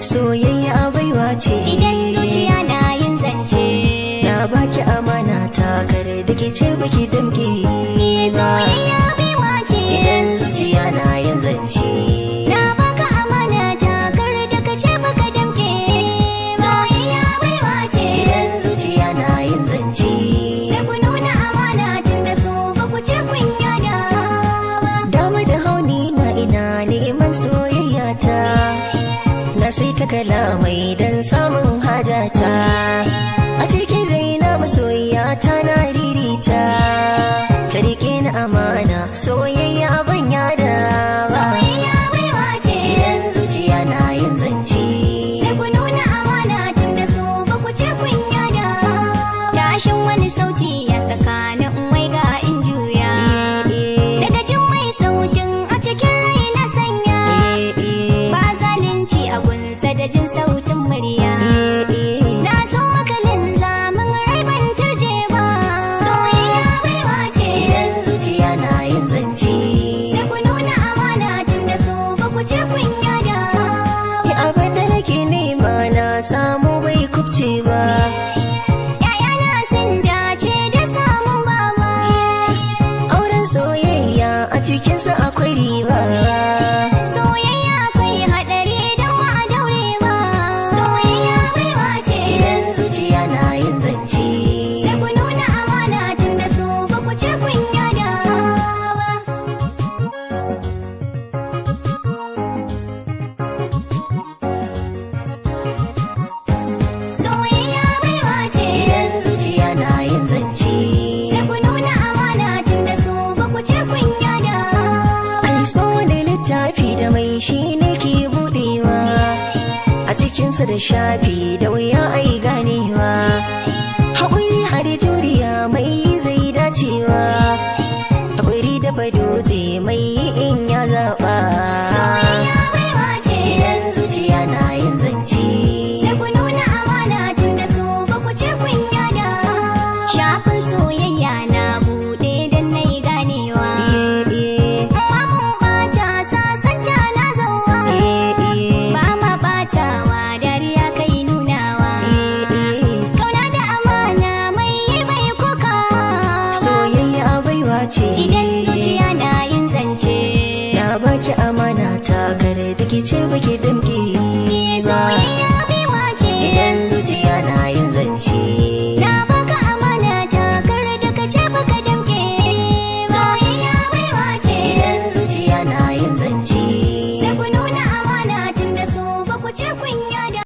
Soyayya baiwa ce idan zuciya na yin zance, na baki amana ta kare da ke ce baki damke ba. soyayya baiwa ce Idan zuciya na yin zance na baka amana ta kar da ka ce baka damke. Soyayya baiwa ce idan zuciya na yin zance sai ku nuna amana tun da su ba ku ce kun yada ba. dama da hauni na ina neman soyayya ta, na sai ta kalamai don samun hajata. A cikin raina masoyiya ta na ririta, ta rike ni amana soyayya ban yada ba. Soyayya baiwa ce Idan zuciya na yin zance sai ku nuna amana tun da su ba ku ce kun yada. Tashin wani sauti ya saka ni in wai ga in juya, daga jin mai sautin a cikin rai na sanya, ba zalunci a gunsa da jin sautin murya. Na zo makalin zamin rai ban turje ba. Soyayya baiwa ce Idan zuciya na yin zance sai ku nuna amana tun da su ba ku ce kun yada. ni abin da nake nema na samu bai kubce ba. ‘Ya'yana sun dace da samun baba. Auren soyayya a cikinsa akwai riba. Soyayya akwai haɗari idan ba a daure ba. Soyayya baiwa ce Idan zuciya na yin zance sai ku nuna amana tun da su ba ku ce kun yada ba. Soyayya baiwa ce idan zuciya na yin zance sai ku nuna amana tun da su ba ku ce kun yada. ai so wani littafi da mai shi ne ke budewa, a cikinsa da shafi da wuya ai ganewa. haƙuri har juriya mai zai dacewa, haƙuri da dutse mai in ya zaɓa. Soyayya baiwa ce Idan zuciya na yin zance sai ku nuna amana tun da su ba ku ce kun yada. Shafin soyayya na buɗe don na yi ganewa, amma mun ɓata sasanta na zauwa. Ba ma ɓatawa dariya kai nunawa, kauna da amana mai yi bai kuka. soyayya baiwa ce Idan zuciya na yin zance na baki amana ta kare da ke ce baki